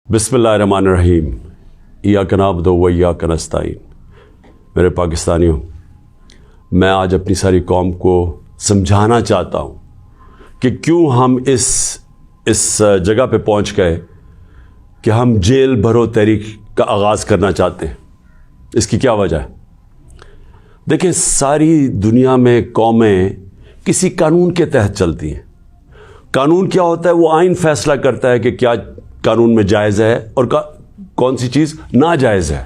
بسم اللہ الرحمن الرحیم ایاک نعبد و ایاک نستعین۔ میرے پاکستانیوں، میں آج اپنی ساری قوم کو سمجھانا چاہتا ہوں کہ کیوں ہم اس جگہ پہ پہنچ گئے کہ ہم جیل بھرو تحریک کا آغاز کرنا چاہتے ہیں۔ اس کی کیا وجہ ہے؟ دیکھیں، ساری دنیا میں قومیں کسی قانون کے تحت چلتی ہیں۔ قانون کیا ہوتا ہے؟ وہ آئین فیصلہ کرتا ہے کہ کیا قانون میں جائز ہے اور کون سی چیز ناجائز ہے۔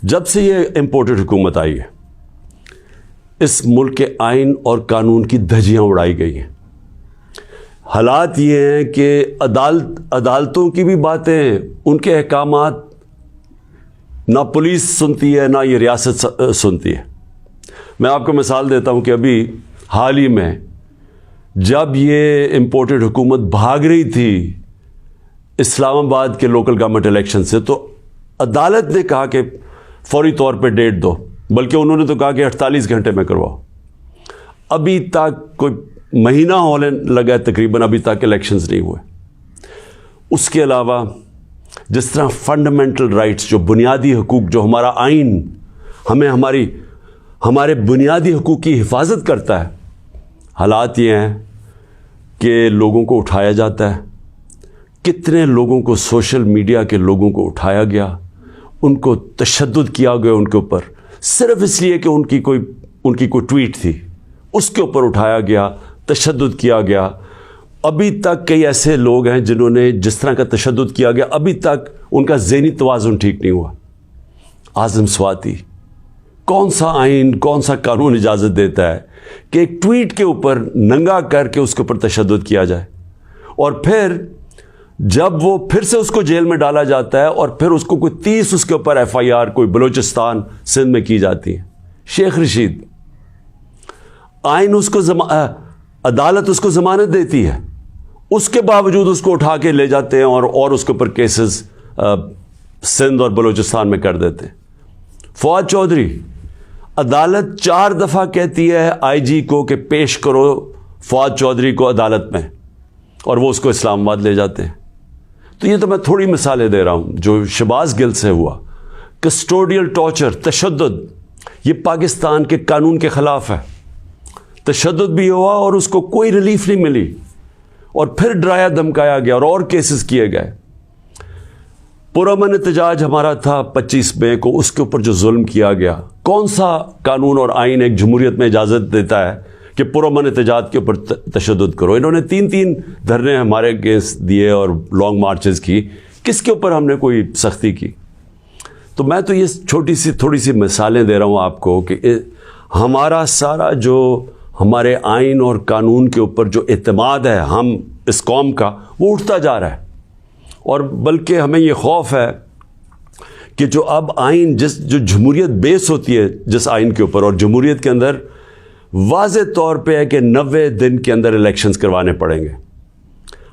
جب سے یہ امپورٹڈ حکومت آئی ہے، اس ملک کے آئین اور قانون کی دھجیاں اڑائی گئی ہیں۔ حالات یہ ہیں کہ عدالتوں کی بھی باتیں، ان کے احکامات نہ پولیس سنتی ہے نہ یہ ریاست سنتی ہے۔ میں آپ کو مثال دیتا ہوں کہ ابھی حال ہی میں جب یہ امپورٹڈ حکومت بھاگ رہی تھی اسلام آباد کے لوکل گورنمنٹ الیکشن سے، تو عدالت نے کہا کہ فوری طور پہ ڈیٹ دو، بلکہ انہوں نے تو کہا کہ 48 گھنٹے میں کرواؤ۔ ابھی تک کوئی مہینہ ہونے لگا ہے تقریباً، ابھی تک الیکشنز نہیں ہوئے۔ اس کے علاوہ جس طرح فنڈامنٹل رائٹس، جو بنیادی حقوق، جو ہمارا آئین ہمیں ہمارے بنیادی حقوق کی حفاظت کرتا ہے، حالات یہ ہیں کہ لوگوں کو اٹھایا جاتا ہے۔ کتنے لوگوں کو، سوشل میڈیا کے لوگوں کو اٹھایا گیا، ان کو تشدد کیا گیا ان کے اوپر، صرف اس لیے کہ ان کی کوئی ٹویٹ تھی، اس کے اوپر اٹھایا گیا، تشدد کیا گیا۔ ابھی تک کئی ایسے لوگ ہیں جنہوں نے جس طرح کا تشدد کیا گیا، ابھی تک ان کا ذہنی توازن ٹھیک نہیں ہوا۔ اعظم سواتی، کون سا آئین، کون سا قانون اجازت دیتا ہے کہ ایک ٹویٹ کے اوپر ننگا کر کے اس کے اوپر تشدد کیا جائے، اور پھر جب وہ پھر سے اس کو جیل میں ڈالا جاتا ہے اور پھر اس کو کوئی 30 اس کے اوپر FIR کوئی بلوچستان سندھ میں کی جاتی ہے۔ شیخ رشید، آئین اس کو عدالت اس کو ضمانت دیتی ہے، اس کے باوجود اس کو اٹھا کے لے جاتے ہیں اور اس کے اوپر کیسز سندھ اور بلوچستان میں کر دیتے ہیں۔ فواد چودھری، عدالت 4 دفعہ کہتی ہے IG کو کہ پیش کرو فواد چودھری کو عدالت میں، اور وہ اس کو اسلام آباد لے جاتے ہیں۔ تو یہ تو میں تھوڑی مثالیں دے رہا ہوں جو شہباز گل سے ہوا۔ کسٹوڈیل ٹارچر، تشدد، یہ پاکستان کے قانون کے خلاف ہے۔ تشدد بھی ہوا اور اس کو کوئی ریلیف نہیں ملی، اور پھر ڈرایا دھمکایا گیا اور کیسز کیے گئے۔ پرامن احتجاج ہمارا تھا 25 مئی کو، اس کے اوپر جو ظلم کیا گیا، کون سا قانون اور آئین ایک جمہوریت میں اجازت دیتا ہے کہ پرامن احتجاج کے اوپر تشدد کرو؟ انہوں نے 3 دھرنے ہمارے اگینسٹ دیے اور لانگ مارچز کی، کس کے اوپر ہم نے کوئی سختی کی؟ تو میں تو یہ تھوڑی سی مثالیں دے رہا ہوں آپ کو کہ ہمارا سارا جو ہمارے آئین اور قانون کے اوپر جو اعتماد ہے ہم اس قوم کا، وہ اٹھتا جا رہا ہے۔ اور بلکہ ہمیں یہ خوف ہے کہ جو اب آئین جو جمہوریت بیس ہوتی ہے جس آئین کے اوپر، اور جمہوریت کے اندر واضح طور پہ ہے کہ 90 دن کے اندر الیکشنز کروانے پڑیں گے۔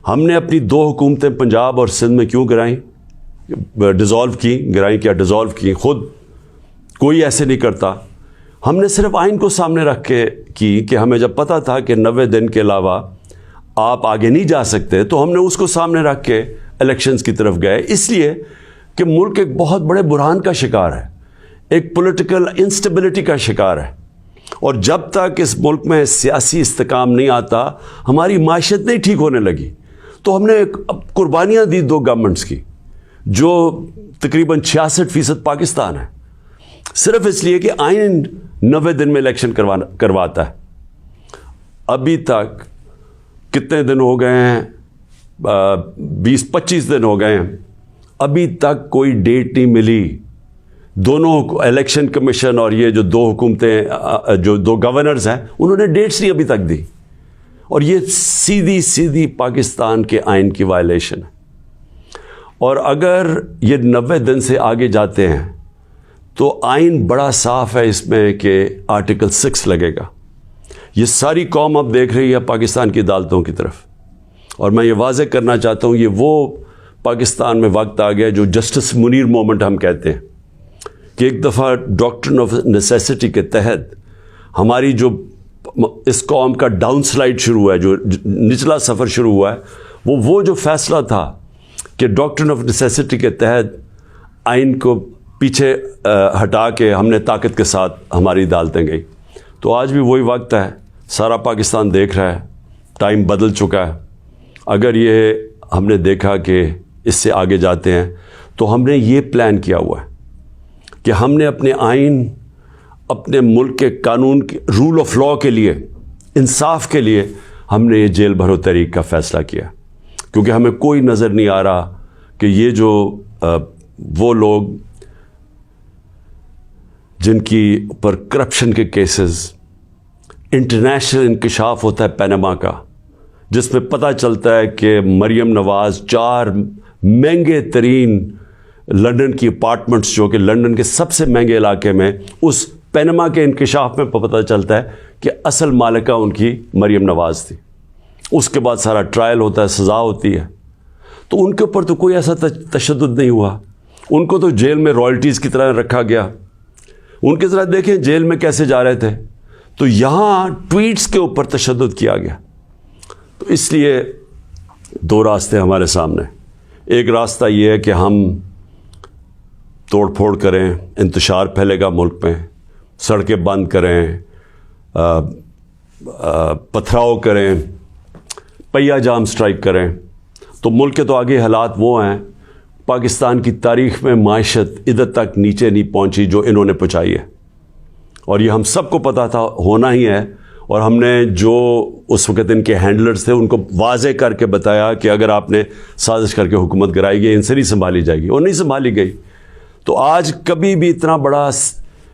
ہم نے اپنی 2 حکومتیں پنجاب اور سندھ میں کیوں گرائیں؟ گرائیں کیا ڈیزالو کی؟ خود کوئی ایسے نہیں کرتا۔ ہم نے صرف آئین کو سامنے رکھ کے کی کہ ہمیں جب پتہ تھا کہ 90 دن کے علاوہ آپ آگے نہیں جا سکتے، تو ہم نے اس کو سامنے رکھ کے الیکشنز کی طرف گئے، اس لیے کہ ملک ایک بہت بڑے بحران کا شکار ہے، ایک پولیٹیکل انسٹیبلٹی کا شکار ہے، اور جب تک اس ملک میں سیاسی استحکام نہیں آتا، ہماری معیشت نہیں ٹھیک ہونے لگی۔ تو ہم نے قربانیاں دی 2 گورنمنٹس کی، جو تقریباً 66% پاکستان ہے، صرف اس لیے کہ آئین 90 دن میں الیکشن کرواتا ہے۔ ابھی تک کتنے دن ہو گئے ہیں؟ 20-25 دن ہو گئے ہیں، ابھی تک کوئی ڈیٹ نہیں ملی۔ دونوں الیکشن کمیشن اور یہ جو 2 حکومتیں، جو 2 گورنرز ہیں، انہوں نے ڈیٹس نہیں ابھی تک دی، اور یہ سیدھی پاکستان کے آئین کی وائلیشن ہے۔ اور اگر یہ 90 دن سے آگے جاتے ہیں تو آئین بڑا صاف ہے اس میں کہ آرٹیکل 6 لگے گا۔ یہ ساری قوم اب دیکھ رہی ہے پاکستان کی عدالتوں کی طرف، اور میں یہ واضح کرنا چاہتا ہوں، یہ وہ پاکستان میں وقت آ گیا جو جسٹس منیر مومنٹ ہم کہتے ہیں، کہ ایک دفعہ ڈاکٹرن آف نیسیسٹی کے تحت ہماری جو اس قوم کا ڈاؤن سلائڈ شروع ہوا ہے، جو نچلا سفر شروع ہوا ہے، وہ جو فیصلہ تھا کہ ڈاکٹرن آف نیسیسٹی کے تحت آئین کو پیچھے ہٹا کے ہم نے طاقت کے ساتھ ہماری عدالتیں گئی. تو آج بھی وہی وقت ہے, سارا پاکستان دیکھ رہا ہے, ٹائم بدل چکا ہے. اگر یہ ہم نے دیکھا کہ اس سے آگے جاتے ہیں تو ہم نے یہ پلان کیا ہوا ہے کہ ہم نے اپنے آئین, اپنے ملک کے قانون کے رول آف لاء کے لیے, انصاف کے لیے ہم نے یہ جیل بھرو تحریک کا فیصلہ کیا, کیونکہ ہمیں کوئی نظر نہیں آ رہا کہ یہ جو وہ لوگ جن کی پر کرپشن کے کیسز, انٹرنیشنل انکشاف ہوتا ہے پینما کا, جس میں پتہ چلتا ہے کہ مریم نواز 4 مہنگے ترین لنڈن کی اپارٹمنٹس, جو کہ لنڈن کے سب سے مہنگے علاقے میں, اس پینما کے انکشاف میں پتہ چلتا ہے کہ اصل مالکہ ان کی مریم نواز تھی. اس کے بعد سارا ٹرائل ہوتا ہے, سزا ہوتی ہے. تو ان کے اوپر تو کوئی ایسا تشدد نہیں ہوا, ان کو تو جیل میں رائلٹیز کی طرح رکھا گیا. ان کے ذرا دیکھیں جیل میں کیسے جا رہے تھے. تو یہاں ٹویٹس کے اوپر تشدد کیا گیا. تو اس لیے 2 راستے ہمارے سامنے. ایک راستہ یہ ہے کہ ہم توڑ پھوڑ کریں, انتشار پھیلے گا ملک میں, سڑکیں بند کریں, پتھراؤ کریں, پہیہ جام سٹرائک کریں. تو ملک کے تو آگے حالات وہ ہیں, پاکستان کی تاریخ میں معیشت ادھر تک نیچے نہیں پہنچی جو انہوں نے پہنچائی ہے, اور یہ ہم سب کو پتہ تھا ہونا ہی ہے. اور ہم نے جو اس وقت ان کے ہینڈلرز تھے ان کو واضح کر کے بتایا کہ اگر آپ نے سازش کر کے حکومت گرائی گئی, ان سے نہیں سنبھالی جائے گی, اور نہیں سنبھالی گئی. تو آج کبھی بھی اتنا بڑا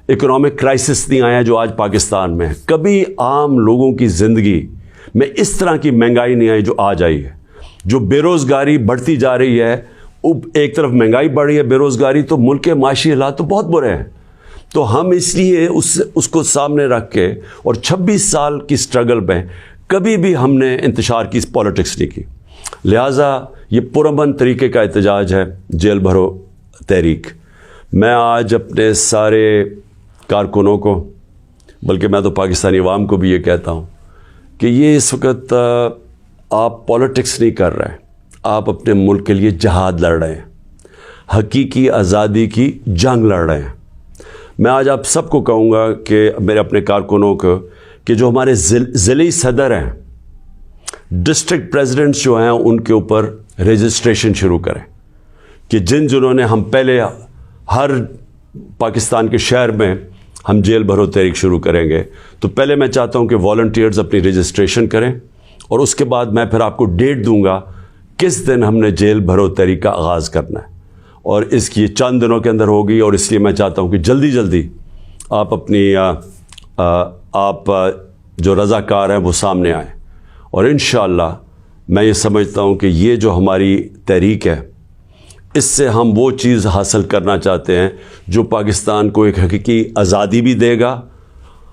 اکنامک کرائسس نہیں آیا جو آج پاکستان میں ہے. کبھی عام لوگوں کی زندگی میں اس طرح کی مہنگائی نہیں آئی جو آج آئی ہے. جو بے روزگاری بڑھتی جا رہی ہے, ایک طرف مہنگائی بڑھ رہی ہے, بے روزگاری, تو ملک کے معاشی حالات تو بہت برے ہیں. تو ہم اس لیے اس کو سامنے رکھ کے, اور 26 سال کی سٹرگل میں کبھی بھی ہم نے انتشار کی پالیٹکس نہیں کی. لہٰذا یہ پرامن طریقے کا احتجاج ہے جیل بھرو تحریک. میں آج اپنے سارے کارکنوں کو, بلکہ میں تو پاکستانی عوام کو بھی یہ کہتا ہوں کہ یہ اس وقت آپ پالیٹکس نہیں کر رہے ہیں, آپ اپنے ملک کے لیے جہاد لڑ رہے ہیں, حقیقی آزادی کی جنگ لڑ رہے ہیں. میں آج آپ سب کو کہوں گا کہ میرے اپنے کارکنوں کو کہ جو ہمارے ضلعی صدر ہیں, ڈسٹرکٹ پریزیڈنٹس جو ہیں, ان کے اوپر رجسٹریشن شروع کریں کہ جنہوں نے ہم پہلے ہر پاکستان کے شہر میں ہم جیل بھرو تحریک شروع کریں گے. تو پہلے میں چاہتا ہوں کہ والنٹیئرز اپنی رجسٹریشن کریں, اور اس کے بعد میں پھر آپ کو ڈیٹ دوں گا کس دن ہم نے جیل بھرو تحریک کا آغاز کرنا ہے, اور اس کی چند دنوں کے اندر ہوگی. اور اس لیے میں چاہتا ہوں کہ جلدی جلدی آپ اپنی آپ جو رضاکار ہیں وہ سامنے آئیں. اور انشاءاللہ میں یہ سمجھتا ہوں کہ یہ جو ہماری تحریک ہے, اس سے ہم وہ چیز حاصل کرنا چاہتے ہیں جو پاکستان کو ایک حقیقی آزادی بھی دے گا,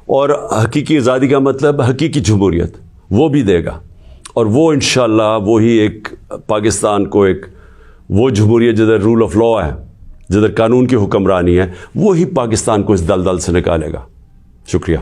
اور حقیقی آزادی کا مطلب حقیقی جمہوریت وہ بھی دے گا. اور وہ انشاءاللہ وہی ایک پاکستان کو ایک وہ جمہوریت جدھر رول آف لاء ہے, جدھر قانون کی حکمرانی ہے, وہی پاکستان کو اس دلدل سے نکالے گا. شکریہ.